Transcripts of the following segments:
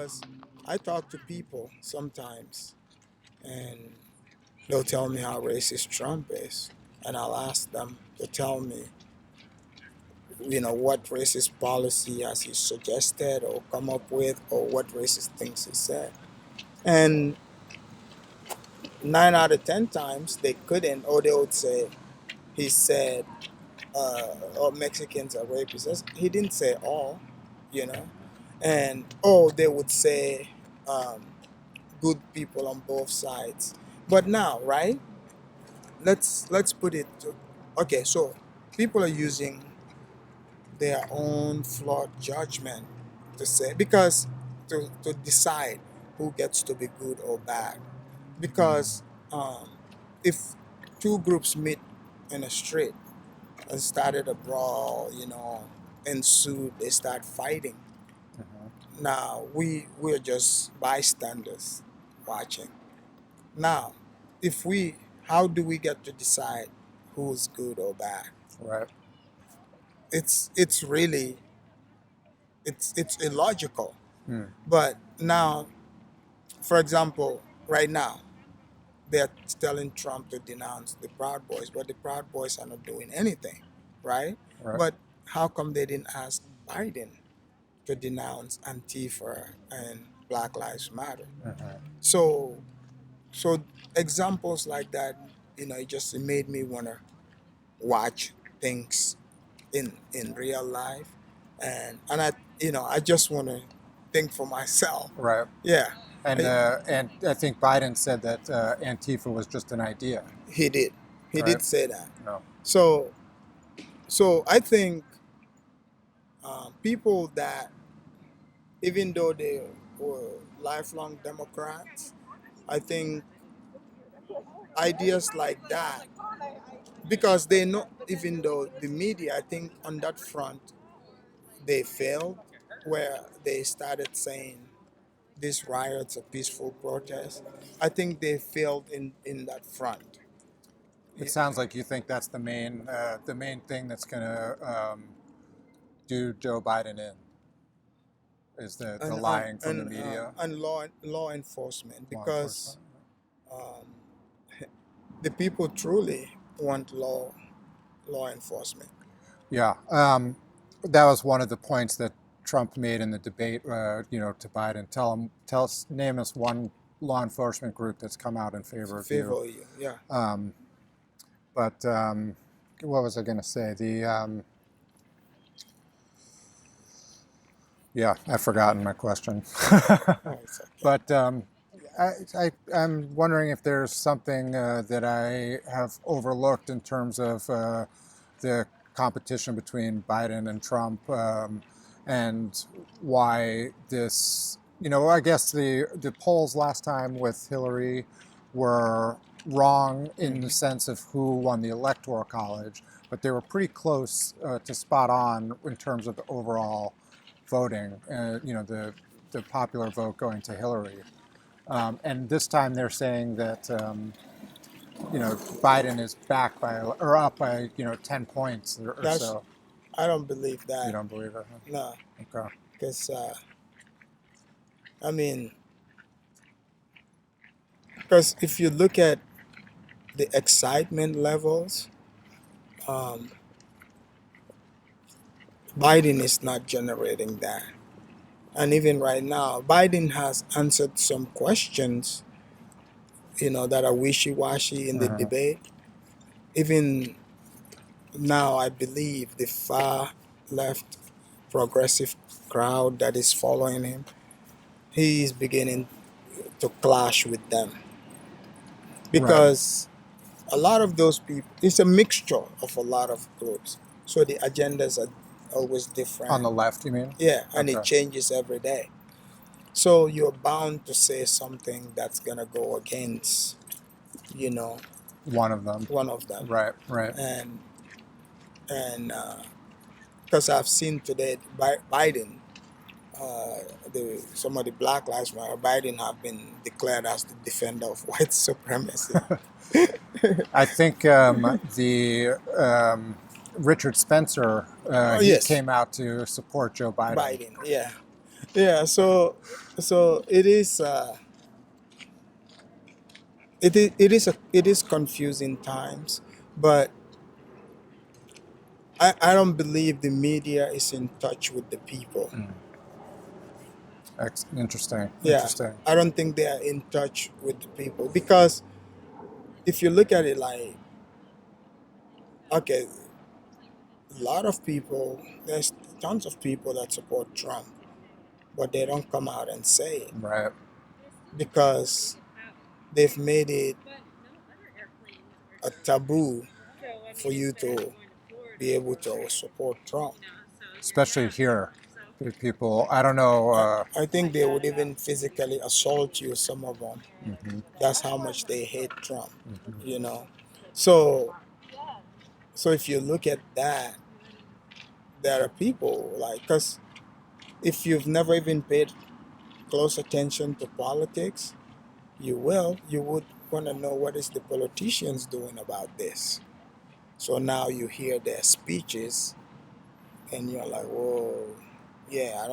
because I talk to people sometimes and they'll tell me how racist Trump is. And I'll ask them to tell me, what racist policy has he suggested or come up with or what racist things he said. And 9 out of 10 times they couldn't, or they would say, he said, oh, Mexicans are rapists. He didn't say all, you know. And, oh, they would say um, good people on both sides. But now, right? Let's put it to, okay, so people are using their own flawed judgment to say, because to decide who gets to be good or bad. Because if two groups meet in a street and started a brawl, ensued, they start fighting. Now we're just bystanders watching. Now, if we, how do we get to decide who's good or bad? Right. It's really it's illogical. But now, for example, right now they're telling Trump to denounce the Proud Boys, but the Proud Boys are not doing anything, right? Right. But how come they didn't ask Biden to denounce Antifa and Black Lives Matter? So so examples like that, it made me want to watch things in real life, and I just want to think for myself. Right. Yeah, And I think Biden said that Antifa was just an idea. he did. He Right. did say that. No. So I think people that, even though they were lifelong Democrats, I think ideas like that, because they know, even though the media, I think on that front, they failed, where they started saying these riots are peaceful protests. I think they failed in that front. It sounds like you think that's the main thing that's going to do Joe Biden in, is the lying from the media. And law enforcement, Law because enforcement. the people truly want law enforcement. Yeah, that was one of the points that Trump made in the debate. To Biden, name us one law enforcement group that's come out in favor of you. Favor you, yeah. But what was I going to say? Yeah, I've forgotten my question. Oh, it's okay. But I'm wondering if there's something that I have overlooked in terms of the competition between Biden and Trump, and why this, I guess the polls last time with Hillary were wrong in the sense of who won the Electoral College, but they were pretty close to spot on in terms of the overall voting, the popular vote going to Hillary. And this time they're saying that, Biden is up by 10 points or so. I don't believe that. You don't believe it? Huh? No, Okay. because because if you look at the excitement levels, Biden is not generating that. And even right now, Biden has answered some questions, that are wishy-washy in the debate. Even now, I believe the far left progressive crowd that is following him, he is beginning to clash with them. Because a lot of those people, it's a mixture of a lot of groups. So the agendas are always different. On the left, you mean? Yeah, and it Okay. changes every day. So you're bound to say something that's going to go against, One of them. one of them. Right. And because I've seen today Biden, some of the Black Lives Matter, Biden have been declared as the defender of white supremacy. I think Richard Spencer, he yes. came out to support Joe Biden. Biden, yeah. Yeah, so it is it is confusing times, but I don't believe the media is in touch with the people. Mm. Interesting. Yeah, Interesting. I don't think they are in touch with the people because if you look at it like, okay, a lot of people, there's tons of people that support Trump, but they don't come out and say it Right. because they've made it a taboo for you to be able to support Trump. Especially here, people. I don't know. I think they would even physically assault you, some of them. Mhm, That's how much they hate Trump, mhm. you know. So, so if you look at that, there are people like, because if you've never even paid close attention to politics, you would want to know what is the politicians doing about this. So now you hear their speeches, and you're like, whoa, yeah, I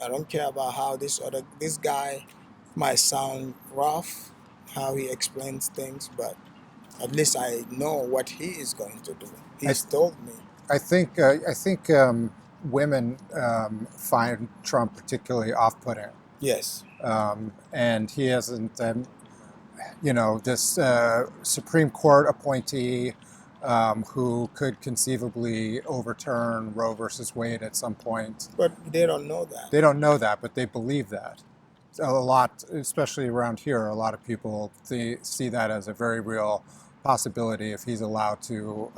don't care about how this guy might sound rough, how he explains things, but at least I know what he is going to do. I He's told me. I think women find Trump particularly off-putting, Yes, and he hasn't. This Supreme Court appointee who could conceivably overturn Roe versus Wade at some point. but they don't know that. They don't know that, but they believe that. A lot, especially around here, a lot of people see that as a very real possibility if he's allowed to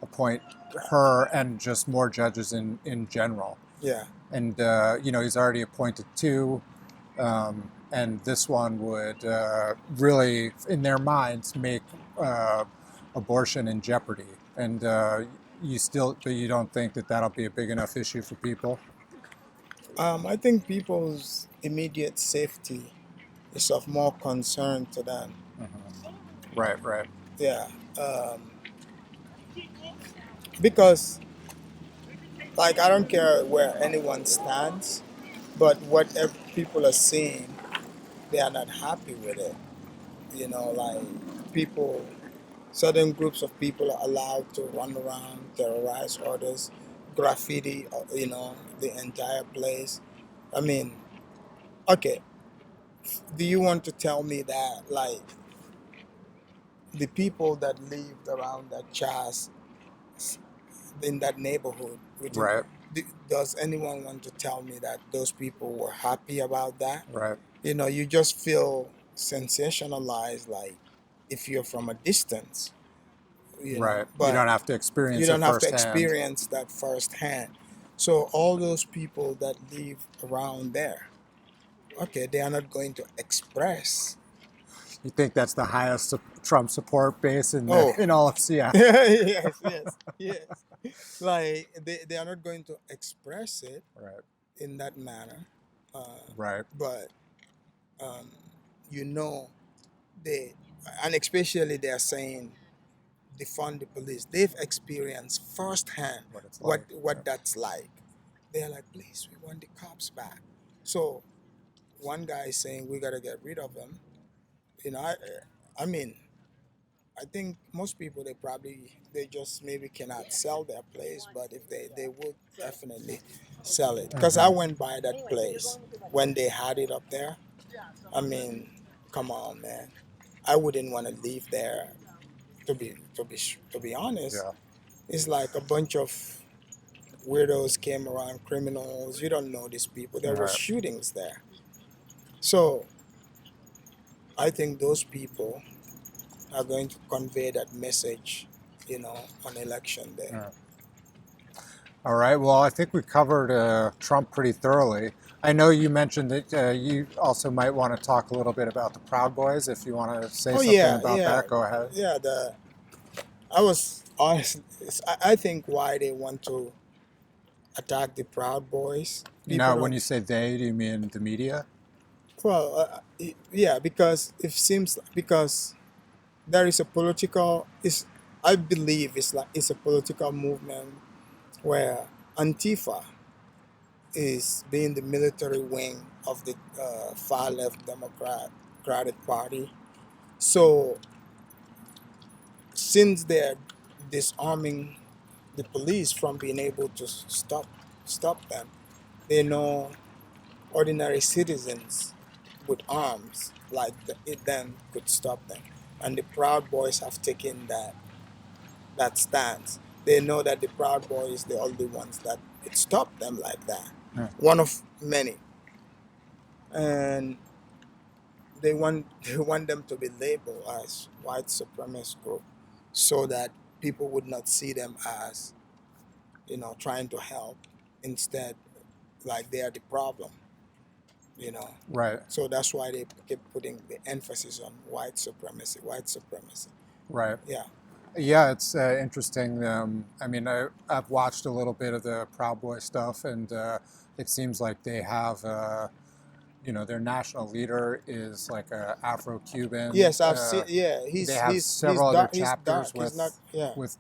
appoint her and just more judges in general. Yeah, And, he's already appointed two. And this one would really, in their minds, make abortion in jeopardy. And but you don't think that that'll be a big enough issue for people? I think people's immediate safety is of more concern to them. Mhm. Right, right, Yeah, because like I don't care where anyone stands, but whatever people are seeing, they are not happy with it. You know, like people, certain groups of people are allowed to run around, terrorize others, graffiti, the entire place. I mean, okay, do you want to tell me that, like, the people that lived around that Chas in that neighborhood, right, does anyone want to tell me that those people were happy about that? right, You just feel sensationalized, like if you're from a distance, right. You but don't have to you experience it don't have to firsthand. experience that firsthand. So all those people that live around there, okay, they are not going to express. You think that's the highest Trump support base Oh, in all of Seattle? yes, yes, yes. Like they are not going to express it Right, in that manner, uh, right. but um, you know they, and especially they are saying defund the police. They've experienced firsthand What it's what like. what that's like. They're like, please, we want the cops back. So one guy is saying we gotta get rid of them. You know, I mean, I think most people they just maybe cannot sell their place, but if they would definitely sell it. Because I Mhm. went by that place when they had it up there. I mean, come on, man. I wouldn't want to live there. To be honest, Yeah. it's like a bunch of weirdos came around, criminals. You don't know these people. All There was right. shootings there. So I think those people are going to convey that message, on election day. All right. All right. Well, I think we covered Trump pretty thoroughly. I know you mentioned that you also might want to talk a little bit about the Proud Boys. If you want to say Oh something yeah, about yeah, that, go ahead. yeah. I was honest. I think why they want to attack the Proud Boys. People Now, when don't. you say they, do you mean the media? Well, yeah, because it seems because there is a political. Is I believe it's a political movement where Antifa is being the military wing of the far left Democratic Party. So since they're disarming the police from being able to stop them, they know ordinary citizens with arms like them could stop them, and the Proud Boys have taken that stance. They know that the Proud Boys the only ones that could stop them like that, Yeah. one of many, and they want them to be labeled as white supremacist group, so that people would not see them as trying to help, instead like they are the problem, you know. Right. So that's why they keep putting the emphasis on white supremacy, white supremacy. Right. Yeah. Yeah, it's interesting. I mean, I've watched a little bit of the Proud Boy stuff, and it seems like they have, their national leader is like a Afro-Cuban. Yes, I've seen. Yeah, They he's have he's several other dark. He's chapters dark. He's not. Yeah. with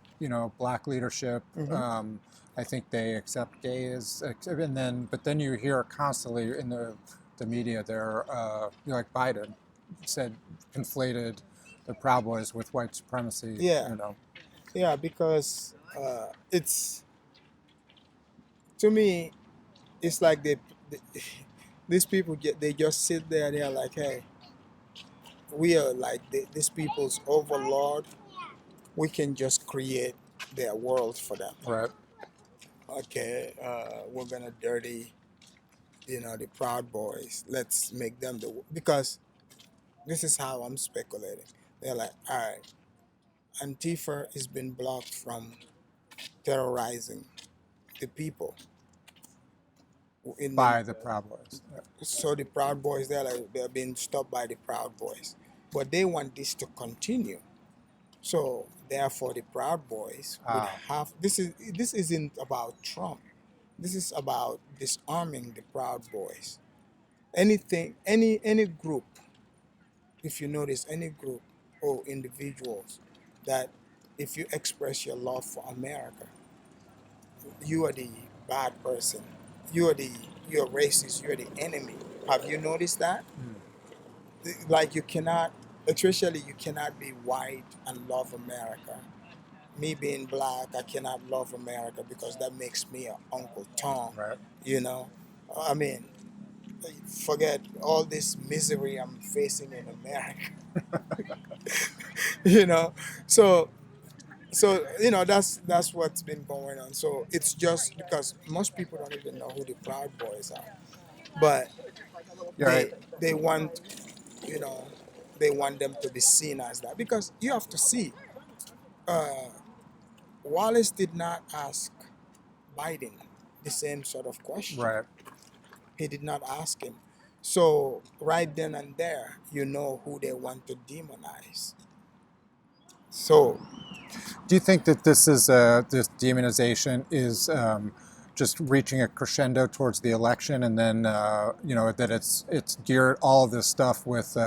black leadership. Hmm. I think they accept gays, and then but then you hear constantly in the media, they're like Biden said, conflated the Proud Boys with white supremacy. Yeah. Yeah, because it's to me, it's like they these people they just sit there. They're like, hey, we are like these people's overlord. We can just create their world for them. Right. Okay, we're gonna dirty, the Proud Boys. Let's make them because this is how I'm speculating. They're like, all right, Antifa has been blocked from terrorizing the people. By the Proud Boys. Yeah. So the Proud Boys, they're being stopped by the Proud Boys, but they want this to continue. So therefore, the Proud Boys would have this isn't about Trump. This is about disarming the Proud Boys. Anything, any group, if you notice, any group or individuals that if you express your love for America, you are the bad person. You are you're racist. You're the enemy. Have you noticed that? Like you cannot, especially you cannot be white and love America. Me being black, I cannot love America because that makes me an Uncle Tom. Right. You know, I mean, forget all this misery I'm facing in America. you know, so that's what's been going on. So it's just because most people don't even know who the Proud Boys are, but You're right. they want you know they want them to be seen as that, because you have to see. Uh, Wallace did not ask Biden the same sort of question. Right. He did not ask him. So right then and there, you know who they want to demonize. So Do you think that this is this demonization is just reaching a crescendo towards the election, and then that it's geared all of this stuff with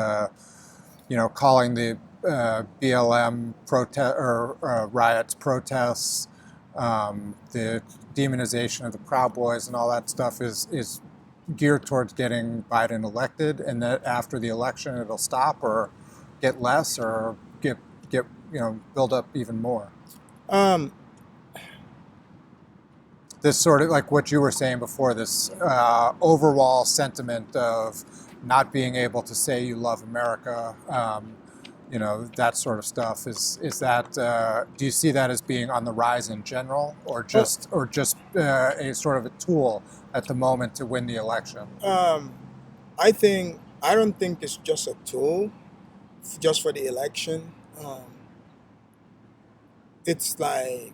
calling the BLM protest or riots protests, the demonization of the Proud Boys and all that stuff is geared towards getting Biden elected, and that after the election it'll stop or get less or get build up even more. um, This sort of like what you were saying before, this overall sentiment of not being able to say you love America, that sort of stuff. Is that do you see that as being on the rise in general, or just a sort of a tool at the moment to win the election? I don't think it's just a tool just for the election. It's like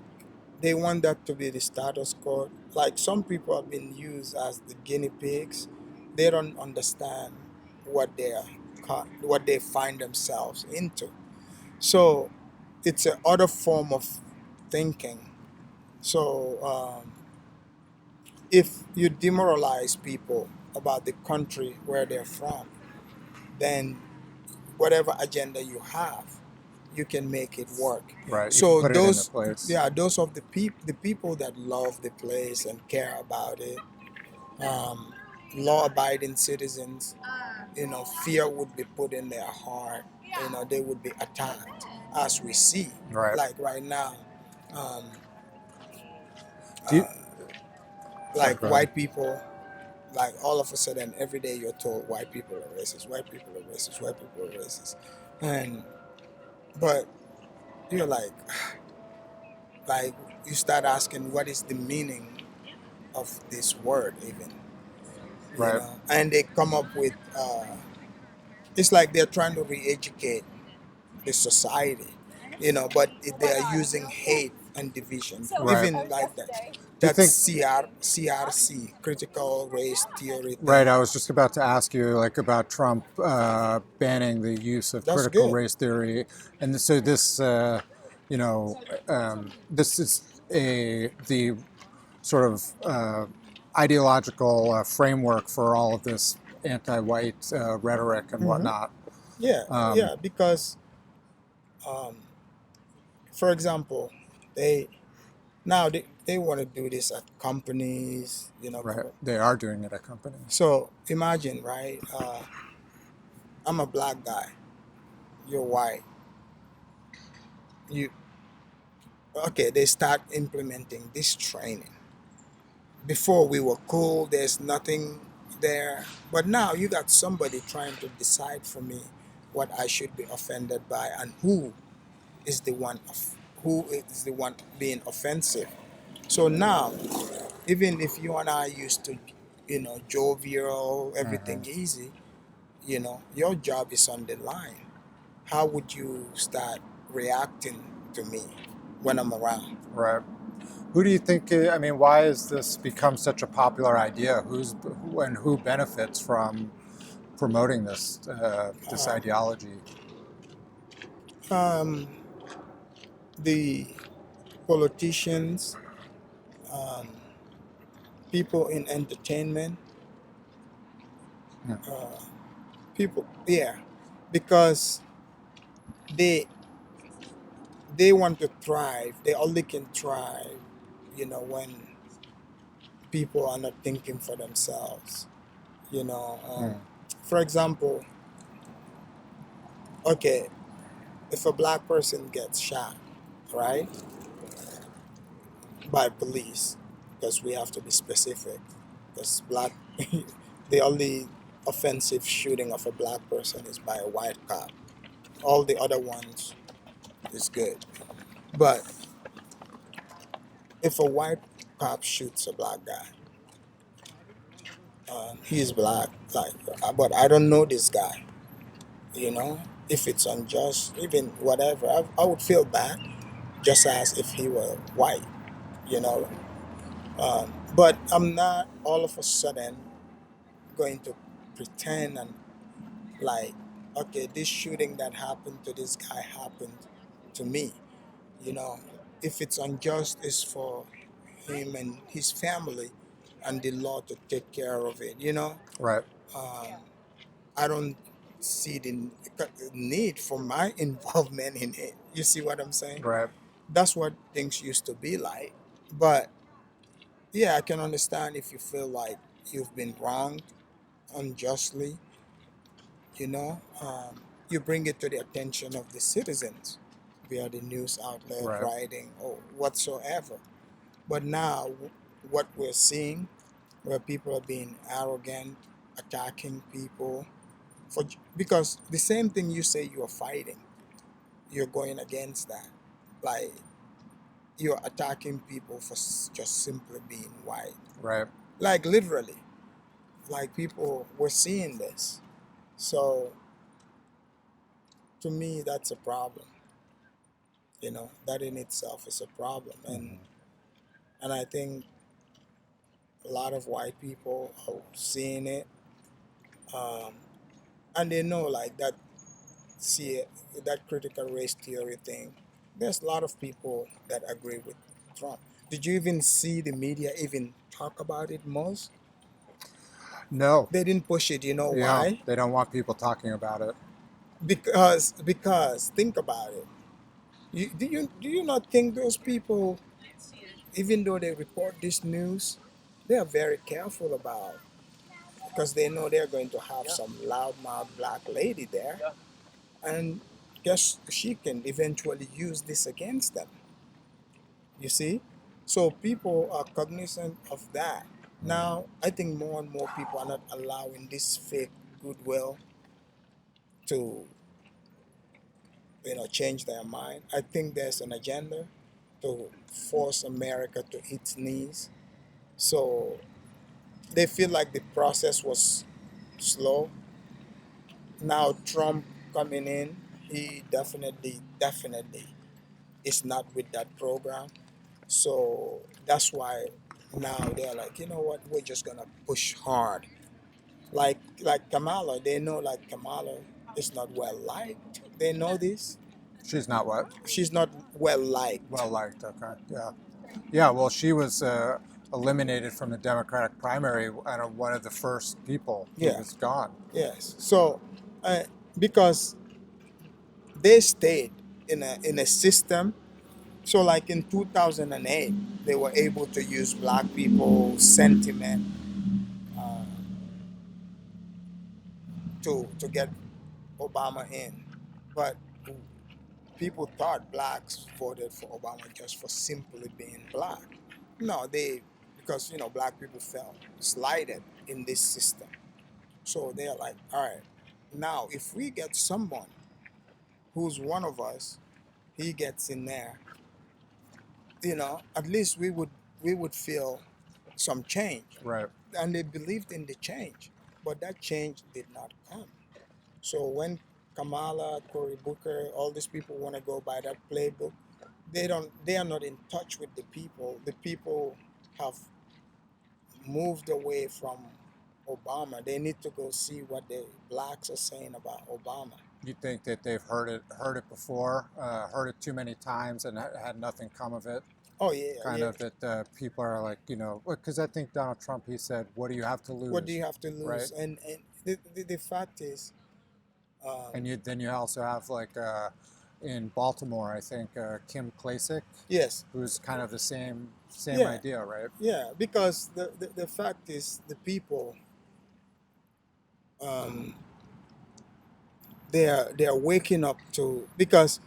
they want that to be the status quo. Like some people have been used as the guinea pigs. They don't understand what what they find themselves into. So it's a other form of thinking. So if you demoralize people about the country where they're from, then whatever agenda you have, you can make it work. Right. You So can put it into place. those of the people that love the place and care about it, um, law-abiding citizens, fear would be put in their heart. They would be attacked, as we see, Right. like right now. Um, Do you, sorry, like go ahead. white people, like all of a sudden, every day you're told white people are racist, white people are racist, white people are racist, and but you're like you start asking what is the meaning of this word even, Right. and they come up with it's like they're trying to re-educate the society, but they are using hate and division, Right. even like that. Do you That's think, CRC, critical race theory right, thing. I was just about to ask you like about Trump banning the use of That's critical good. race theory, and so this, you know, this is the sort of ideological framework for all of this anti-white rhetoric and Hmm. whatnot. Yeah, Um, yeah, because um, for example, they now they want to do this at companies, right, they are doing it at companies. so imagine, right? I'm a black guy, you're white, you okay, they start implementing this training. Before we were cool, there's nothing there, but now you got somebody trying to decide for me what I should be offended by and is the one who is the one being offensive. So now, even if you and I used to, jovial, Hmm. everything easy, your job is on the line. How would you start reacting to me when I'm around? Right. Who do you think? I mean, why has this become such a popular idea? Who benefits from promoting this Um, ideology? um, the politicians, um, people in entertainment, Hmm. uh, people, yeah, because they they want to thrive. They only can thrive, when people are not thinking for themselves. You know, Hmm. for example, okay, if a black person gets shot, right, by police, because we have to be specific, because black, the only offensive shooting of a black person is by a white cop. All the other ones is good. But if a white cop shoots a black guy, he's black, like, but I don't know this guy. If it's unjust, even whatever, I would feel bad, just as if he were white. You know, but I'm not all of a sudden going to pretend and like, okay, this shooting that happened to this guy happened to me. You know, if it's unjust, it's for him and his family and the law to take care of it. Right. Um, I don't see the need for my involvement in it. You see what I'm saying? Right. That's what things used to be like. But yeah, I can understand if you feel like you've been wronged unjustly, you bring it to the attention of the citizens via the news outlet, Right. writing, or whatsoever. But now, what we're seeing, where people are being arrogant, attacking people, because the same thing you say you're fighting, you're going against that. Like, you're attacking people for just simply being white. Right. Like, literally, like people were seeing this. So, to me, that's a problem. That in itself is a problem. And, Hmm. and I think a lot of white people are seeing it. Um, and they know, like, see it, that critical race theory thing. There's a lot of people that agree with Trump. Did you even see the media even talk about it most? No. They didn't push it. You know Yeah. why? They don't want people talking about it. Because think about it. Do you not think those people, even though they report this news, they are very careful about, because they know they're going to have some loudmouth black lady there, and guess she can eventually use this against them. You see, so people are cognizant of that. Now, I think more and more people are not allowing this fake goodwill to, change their mind. I think there's an agenda to force America to its knees. So they feel like the process was slow. Now Trump coming in, he definitely is not with that program. So that's why now they're like, you know what, we're just gonna push hard. Like Kamala, they know like Kamala is not well liked. They know this. She's not what? She's not well liked. Well liked. Okay. Yeah. Yeah. Well, she was eliminated from the Democratic primary, and one of the first people who Yeah. was gone. Yes. So uh, because they stayed in a system. So like in 2008, they were able to use black people sentiment uh, to get Obama in, but people thought blacks voted for Obama just for simply being black. No, they, because black people felt slighted in this system. So they're like, all right, now if we get someone who's one of us, he gets in there, at least we would feel some change. Right. And they believed in the change, but that change did not come. So when Kamala, Cory Booker, all these people want to go by that playbook, they are not in touch with the people. The people have moved away from Obama. They need to go see what the blacks are saying about Obama. You think that they've heard it before, heard it too many times, and had nothing come of it? Oh yeah, Kind yeah. of that people are like, because I think Donald Trump, he said, "What do you have to What do lose?" you have to Right? lose? And the fact is, And um, then you also have like in Baltimore, I think Kim Klacik, yes, who's kind of the same yeah, idea, right? yeah. Because the fact is, the people, um, they are waking up to, because,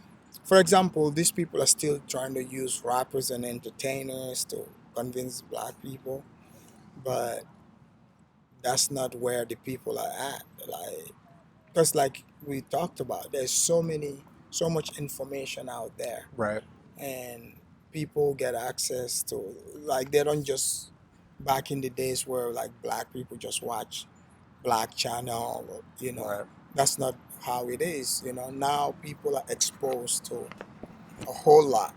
for example, these people are still trying to use rappers and entertainers to convince black people, but that's not where the people are at. Like, because like we talked about, there's so much information out there, Right. and people get access to, like, they don't just, back in the days where like black people just watch black channel, Right. that's not how it is. Now people are exposed to a whole lot.